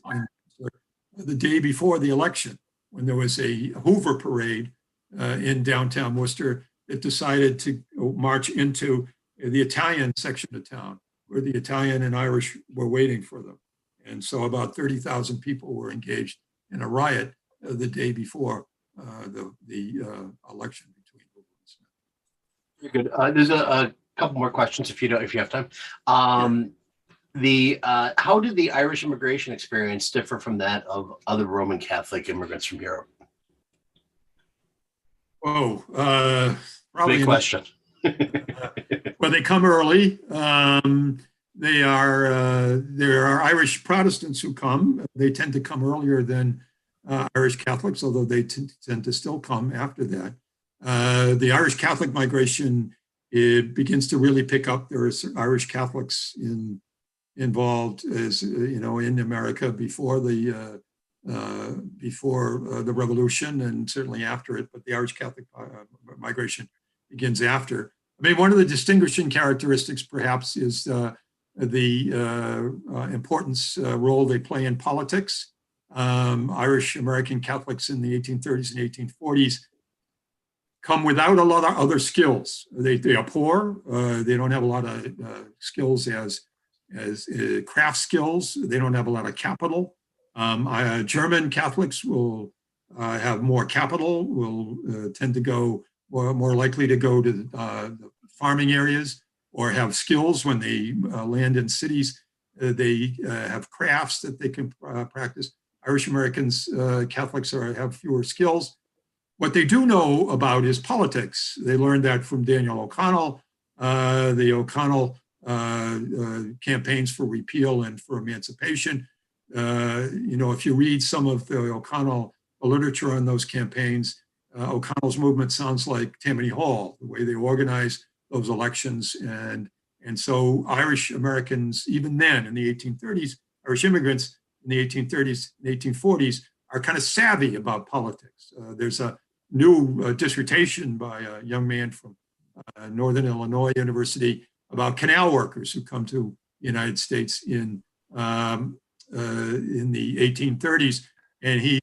the day before the election, when there was a Hoover parade in downtown Worcester that decided to march into the Italian section of town, where the Italian and Irish were waiting for them. And so about 30,000 people were engaged in a riot the day before the election between Hoover and Smith. Very good. There's a couple more questions if you have time. How did the Irish immigration experience differ from that of other Roman Catholic immigrants from Europe? Oh, probably big question. Well, they come early. There are Irish Protestants who come. They tend to come earlier than Irish Catholics, although they tend to still come after that. The Irish Catholic migration, it begins to really pick up. There are Irish Catholics involved, as you know, in America before the revolution and certainly after it. But the Irish Catholic migration begins after. I mean, one of the distinguishing characteristics, perhaps, is the importance role they play in politics. Irish American Catholics in the 1830s and 1840s come without a lot of other skills. They are poor. They don't have a lot of skills as craft skills. They don't have a lot of capital. German Catholics will have more capital, will tend to go more likely to go to the farming areas or have skills when they land in cities. They have crafts that they can practice. Irish Americans, Catholics have fewer skills. What they do know about is politics. They learned that from Daniel O'Connell, the O'Connell campaigns for repeal and for emancipation. If you read some of the O'Connell literature on those campaigns, O'Connell's movement sounds like Tammany Hall, the way they organize those elections. And so Irish Americans, even then in the 1830s, Irish immigrants in the 1830s and 1840s are kind of savvy about politics. There's a new dissertation by a young man from Northern Illinois University about canal workers who come to the United States in the 1830s. And he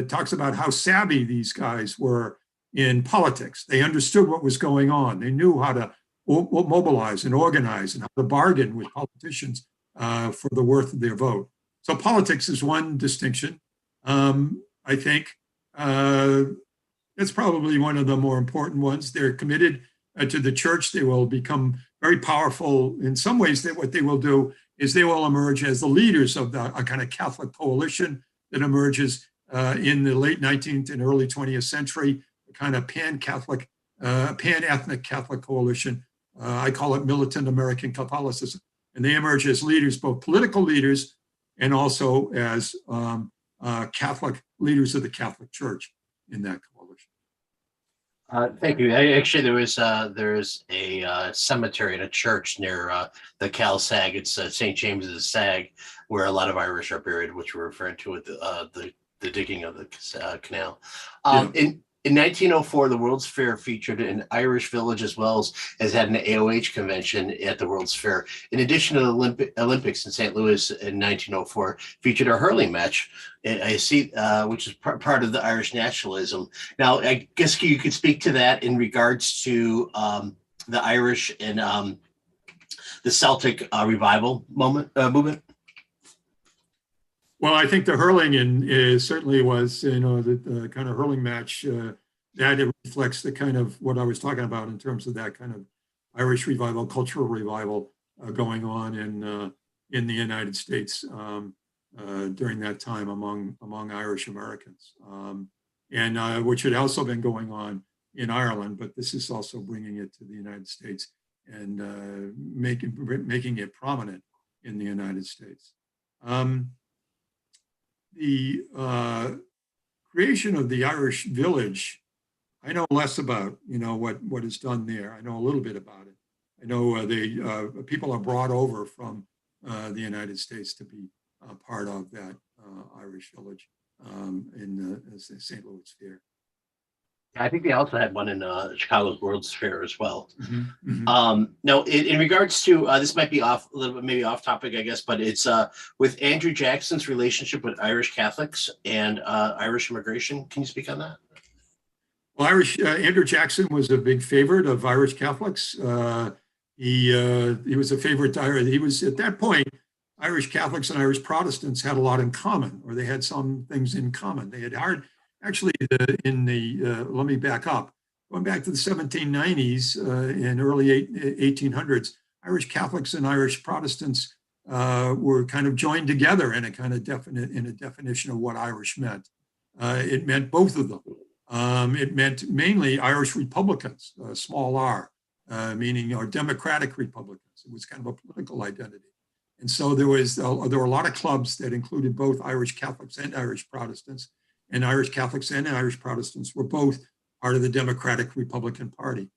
talks about how savvy these guys were in politics. They understood what was going on. They knew how to mobilize and organize and how to bargain with politicians for the worth of their vote. So politics is one distinction. I think that's probably one of the more important ones. They're committed to the church. They will become very powerful. In some ways, that what they will do is they will emerge as the leaders of a kind of Catholic coalition that emerges in the late 19th and early 20th century, a kind of pan-Catholic, pan-ethnic Catholic coalition. I call it militant American Catholicism. And they emerge as leaders, both political leaders and also as Catholic leaders of the Catholic Church in that coalition. Thank you. Actually, there is a cemetery and a church near the Cal Sag. It's St. James's Sag, where a lot of Irish are buried, which we're referring to with the digging of the canal. In 1904, the World's Fair featured an Irish village as well as had an AOH convention at the World's Fair. In addition to the Olympics in St. Louis in 1904, featured a hurling match, I see, which is part of the Irish nationalism. Now, I guess you could speak to that in regards to the Irish and the Celtic revival movement. Well, I think the hurling certainly was, the kind of hurling match that it reflects the kind of what I was talking about in terms of that kind of Irish revival, cultural revival going on in the United States during that time among Irish Americans, and which had also been going on in Ireland, but this is also bringing it to the United States and making it prominent in the United States. The creation of the Irish village, I know less about, what is done there. I know a little bit about it. I know people are brought over from the United States to be part of that Irish village in the St. Louis Fair. I think they also had one in Chicago's World's Fair as well. Mm-hmm. Mm-hmm. Now, in regards to this, might be off a little bit, maybe off topic, I guess, but it's with Andrew Jackson's relationship with Irish Catholics and Irish immigration. Can you speak on that? Well, Andrew Jackson was a big favorite of Irish Catholics. He was a favorite. He was at that point. Irish Catholics and Irish Protestants had a lot in common, or they had some things in common. They had actually let me back up. Going back to the 1790s and early 1800s, Irish Catholics and Irish Protestants were kind of joined together in a kind of definition of what Irish meant. It meant both of them. It meant mainly Irish Republicans, small r, meaning or Democratic Republicans. It was kind of a political identity. And so there were a lot of clubs that included both Irish Catholics and Irish Protestants. And Irish Catholics and Irish Protestants were both part of the Democratic Republican Party.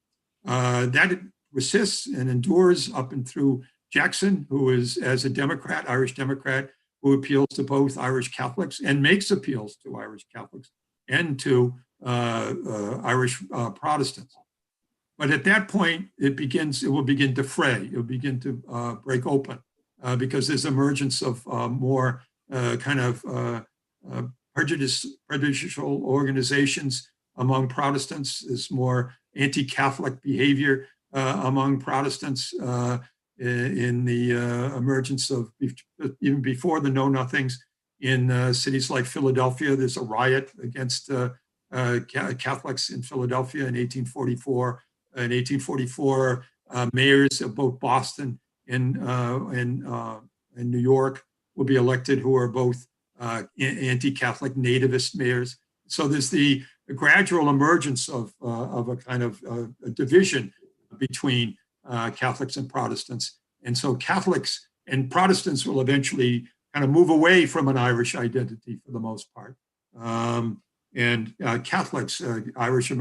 That persists and endures up and through Jackson, who is, as a Democrat, Irish Democrat, who appeals to both Irish Catholics and makes appeals to Irish Catholics and to Irish Protestants. But at that point, it will begin to fray. It will begin to break open because there's emergence of more kind of prejudicial organizations among Protestants. There's more anti-Catholic behavior among Protestants in the emergence of, even before the Know Nothings, in cities like Philadelphia. There's a riot against Catholics in Philadelphia in 1844. In 1844, mayors of both Boston and New York will be elected, who are both anti-Catholic nativist mayors. So there's the gradual emergence of a kind of a division between Catholics and Protestants. And so Catholics and Protestants will eventually kind of move away from an Irish identity for the most part. And Catholics, Irish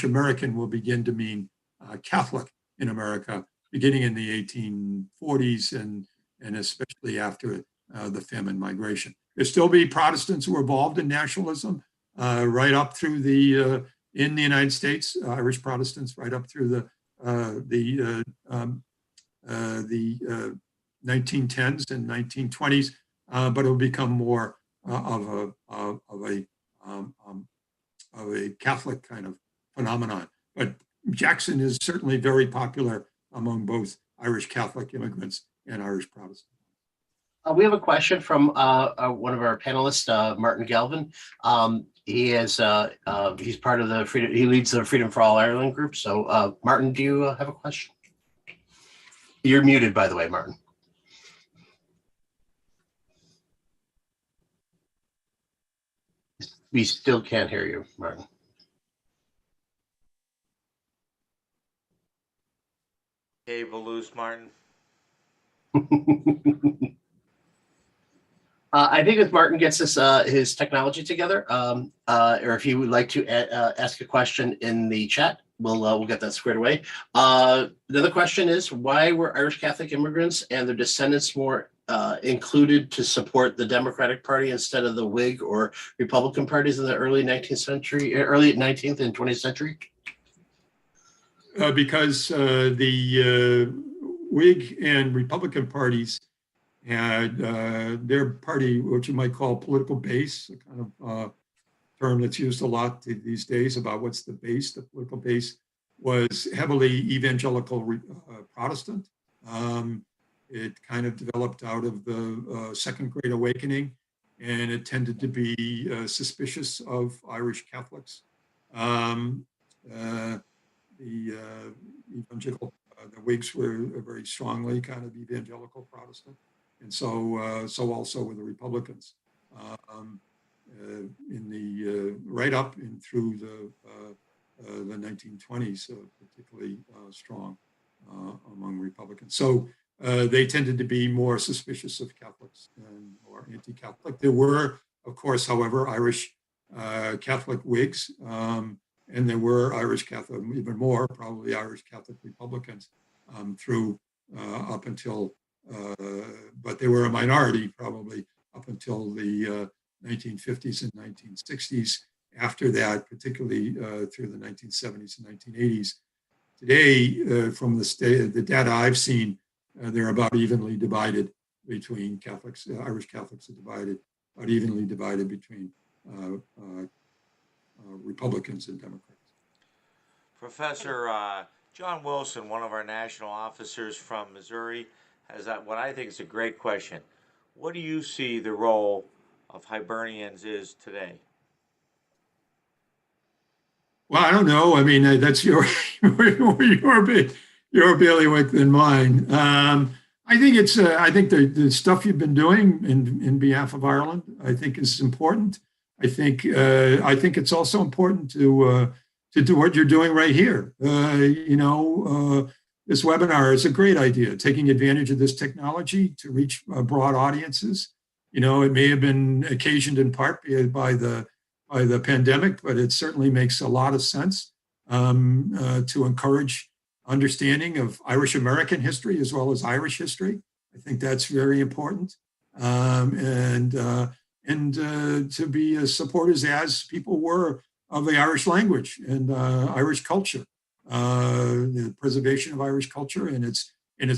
American will begin to mean Catholic in America, beginning in the 1840s and especially after the famine migration. There'll still be Protestants who are involved in nationalism right up through in the United States, Irish Protestants right up through the 1910s and 1920s, but it'll become more of a Catholic kind of phenomenon. But Jackson is certainly very popular among both Irish Catholic immigrants and Irish Protestants. We have a question from one of our panelists, Martin Galvin. He's part of he leads the Freedom for All Ireland group. So Martin, do you have a question? You're muted, by the way, Martin. We still can't hear you, Martin. Cable loose, Martin. I think if Martin gets his technology together, or if you would like to ask a question in the chat, we'll get that squared away. Another question is, why were Irish Catholic immigrants and their descendants more included to support the Democratic Party instead of the Whig or Republican parties in the early 19th century, early 19th and 20th century? Because the Whig and Republican parties had their party, what you might call political base, a kind of term that's used a lot these days about what's the base. The political base was heavily evangelical Protestant. It kind of developed out of the Second Great Awakening, and it tended to be suspicious of Irish Catholics. The evangelical, the Whigs were very strongly kind of evangelical Protestant, and so also were the Republicans in the right up and through the 1920s, particularly strong among Republicans. So they tended to be more suspicious of Catholics and more anti-Catholic. There were, of course, however, Irish Catholic Whigs. And there were Irish Catholic, even more, probably Irish Catholic Republicans. through up until, but they were a minority probably up until the 1950s and 1960s. After that, particularly through the 1970s and 1980s. Today, from the data I've seen, they're about evenly divided between Catholics. Irish Catholics are divided, about evenly divided between Republicans and Democrats. Professor John Wilson, one of our national officers from Missouri, has what I think is a great question. What do you see the role of Hibernians is today? Well, I don't know. I mean, that's your bailiwick than mine. I think it's. I think the stuff you've been doing in behalf of Ireland, I think, is important. I think it's also important to do what you're doing right here. This webinar is a great idea. Taking advantage of this technology to reach broad audiences. It may have been occasioned in part by the pandemic, but it certainly makes a lot of sense to encourage understanding of Irish American history as well as Irish history. I think that's very important, and to be supporters as people were of the Irish language and Irish culture, the preservation of Irish culture and its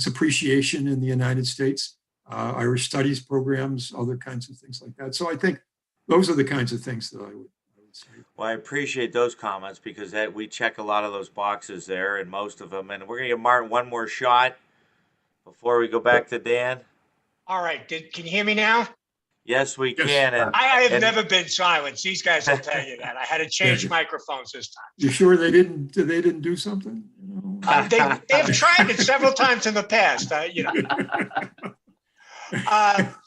appreciation in the United States, Irish studies programs, other kinds of things like that. So I think those are the kinds of things that I would say. Well, I appreciate those comments because we check a lot of those boxes there and most of them. And we're going to give Martin one more shot before we go back to Dan. All right. Can you hear me now? Yes, we can. And I have never been silenced. These guys will tell you that. I had to change microphones this time. You sure they didn't do something? They have tried it several times in the past. In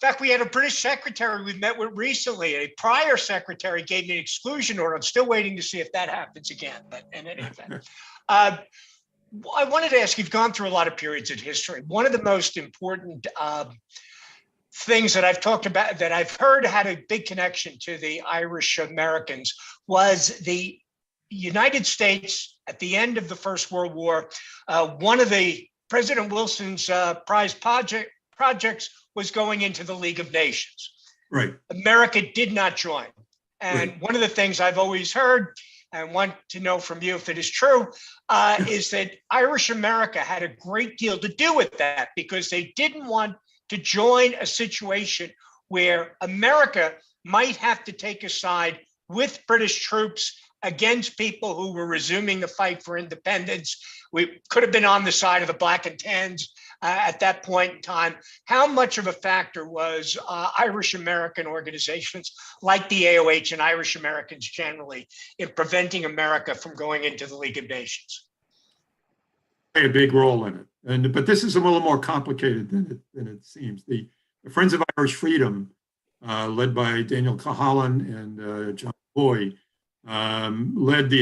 fact, we had a British secretary we met with recently. A prior secretary gave me an exclusion order. I'm still waiting to see if that happens again. But in any event, I wanted to ask, you've gone through a lot of periods in history. One of the most important things that I've talked about, that I've heard had a big connection to the Irish Americans, was the United States at the end of the First World War. One of the President Wilson's prize projects was going into the League of Nations. Right. America did not join. And Right. One of the things I've always heard and want to know from you if it is true, is that Irish America had a great deal to do with that because they didn't want to join a situation where America might have to take a side with British troops against people who were resuming the fight for independence. We could have been on the side of the Black and Tans at that point in time. How much of a factor was Irish American organizations like the AOH and Irish Americans generally in preventing America from going into the League of Nations? A big role in it, but this is a little more complicated than it seems. The Friends of Irish Freedom, led by Daniel Cahalan and John Boy, led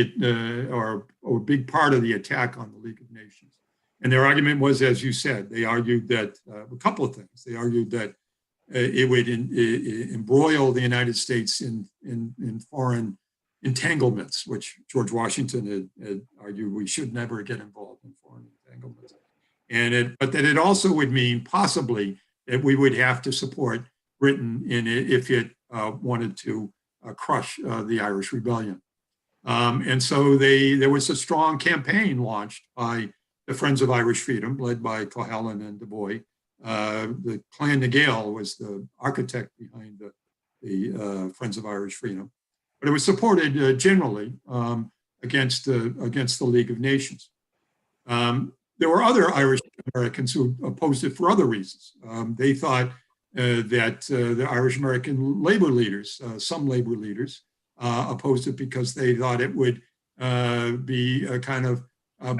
or a big part of the attack on the League of Nations. And their argument was, as you said, they argued that a couple of things. They argued that it would embroil the United States in foreign entanglements, which George Washington had argued we should never get involved in foreign entanglements. But that it also would mean possibly that we would have to support Britain in it if it wanted to crush the Irish Rebellion. And so there was a strong campaign launched by the Friends of Irish Freedom, led by Cahalan and Du Bois. The Clan na Gael was the architect behind the Friends of Irish Freedom. But it was supported generally against the League of Nations. There were other Irish Americans who opposed it for other reasons. They thought that the Irish American labor leaders, some labor leaders, opposed it because they thought it would be a kind of a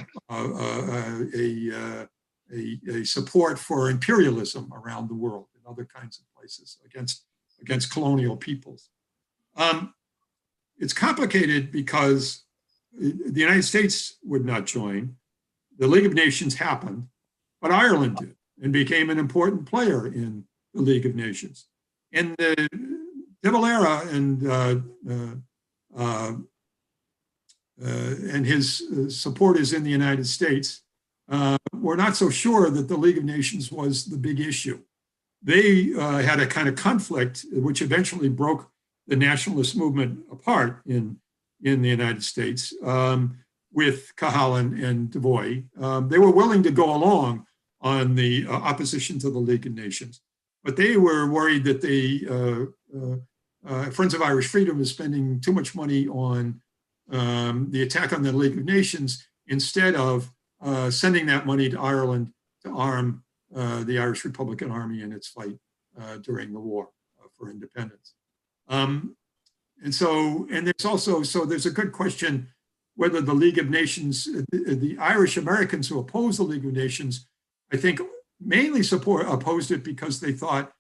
support for imperialism around the world in other kinds of places against colonial peoples. It's complicated because the United States would not join. The League of Nations happened, but Ireland did and became an important player in the League of Nations. And De Valera and his supporters in the United States were not so sure that the League of Nations was the big issue. They had a kind of conflict which eventually broke the nationalist movement apart in the United States with Cahalan and Du Bois. They were willing to go along on the opposition to the League of Nations, but they were worried that Friends of Irish Freedom is spending too much money on the attack on the League of Nations instead of sending that money to Ireland to arm the Irish Republican Army in its fight during the war for independence. And there's also, so there's a good question whether the League of Nations, the Irish Americans who oppose the League of Nations, I think mainly opposed it because they thought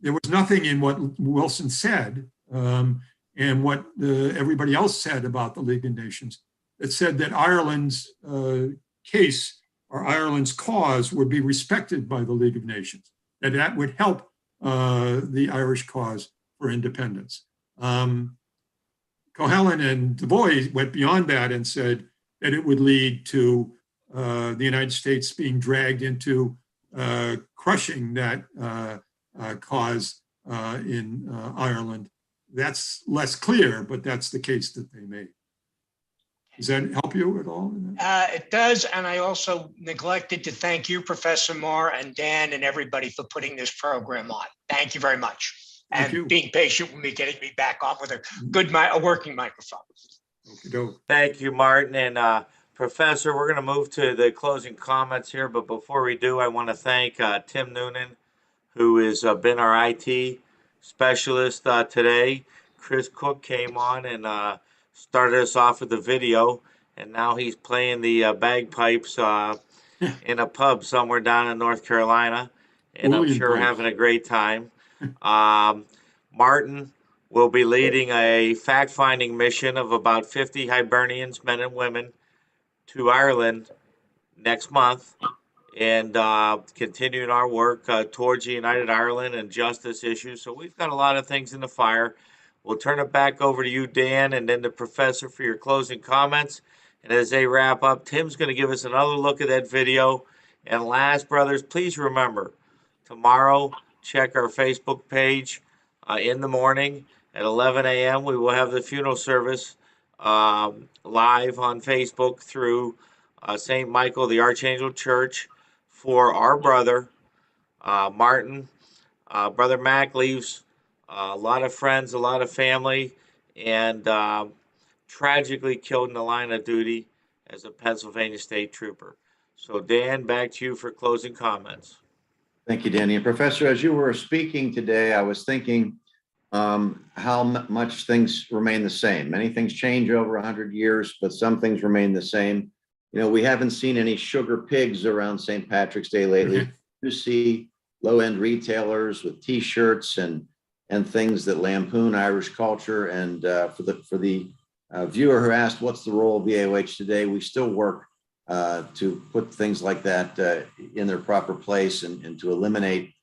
there was nothing in what Wilson said and what everybody else said about the League of Nations that said that Ireland's case or Ireland's cause would be respected by the League of Nations, that would help the Irish cause for independence. Cohalan and Du Bois went beyond that and said that it would lead to the United States being dragged into crushing that cause in Ireland. That's less clear, but that's the case that they made. Does that help you at all? It does, and I also neglected to thank you, Professor Maher, and Dan, and everybody for putting this program on. Thank you very much. And being patient with me, getting me back on with a good, a working microphone. Thank you, Martin. And Professor, we're going to move to the closing comments here. But before we do, I want to thank Tim Noonan, who has been our IT specialist today. Chris Cook came on and started us off with the video. And now he's playing the bagpipes in a pub somewhere down in North Carolina. And I'm sure having a great time. Martin will be leading a fact-finding mission of about 50 Hibernians, men and women, to Ireland next month, and continuing our work towards the United Ireland and justice issues. So we've got a lot of things in the fire. We'll turn it back over to you, Dan, and then the professor for your closing comments. And as they wrap up, Tim's going to give us another look at that video. And last, brothers, please remember, tomorrow, check our Facebook page in the morning at 11 a.m. We will have the funeral service live on Facebook through St. Michael, the Archangel Church, for our brother, Martin. Brother Mac leaves a lot of friends, a lot of family, and tragically killed in the line of duty as a Pennsylvania State Trooper. So, Dan, back to you for closing comments. Thank you, Danny. And Professor, as you were speaking today, I was thinking how much things remain the same. Many things change over 100 years, but some things remain the same. You know, we haven't seen any sugar pigs around St. Patrick's Day lately. You see low-end retailers with T-shirts and things that lampoon Irish culture. And for the viewer who asked, what's the role of the AOH today? We still work to put things like that in their proper place and to eliminate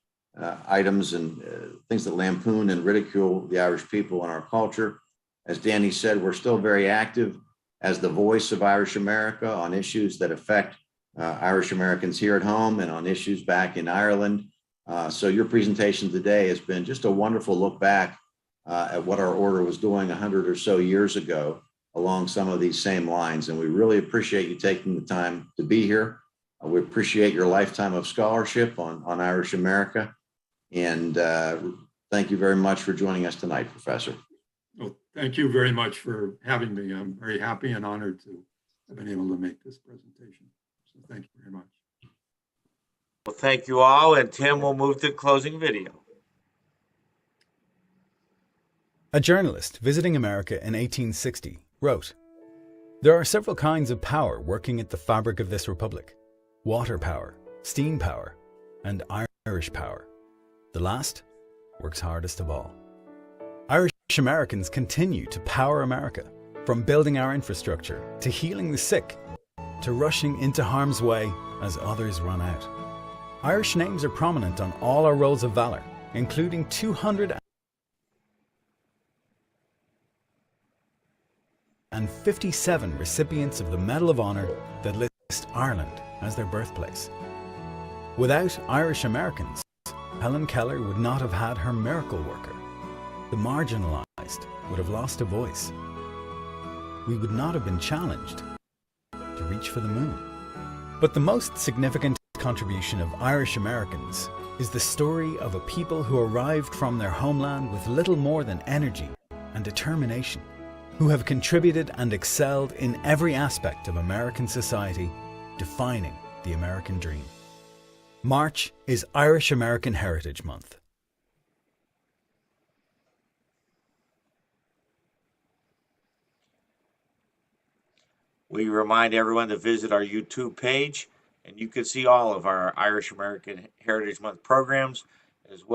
items and things that lampoon and ridicule the Irish people and our culture. As Danny said, we're still very active as the voice of Irish America on issues that affect Irish Americans here at home and on issues back in Ireland. So your presentation today has been just a wonderful look back at what our order was doing 100 or so years ago along some of these same lines. And we really appreciate you taking the time to be here. We appreciate your lifetime of scholarship on Irish America. And thank you very much for joining us tonight, Professor. Well, thank you very much for having me. I'm very happy and honored to have been able to make this presentation. So thank you very much. Well, thank you all. And Tim will move to the closing video. A journalist visiting America in 1860 wrote, "There are several kinds of power working at the fabric of this republic: water power, steam power, and Irish power. The last works hardest of all. Irish Americans continue to power America, from building our infrastructure, to healing the sick, to rushing into harm's way as others run out. Irish names are prominent on all our rolls of valor, including 257 recipients of the Medal of Honor that list Ireland as their birthplace. Without Irish Americans, Helen Keller would not have had her miracle worker. The marginalized would have lost a voice. We would not have been challenged to reach for the moon. But the most significant contribution of Irish Americans is the story of a people who arrived from their homeland with little more than energy and determination, who have contributed and excelled in every aspect of American society, defining the American dream. March is Irish American Heritage Month. We remind everyone to visit our YouTube page, and you can see all of our Irish American Heritage Month programs.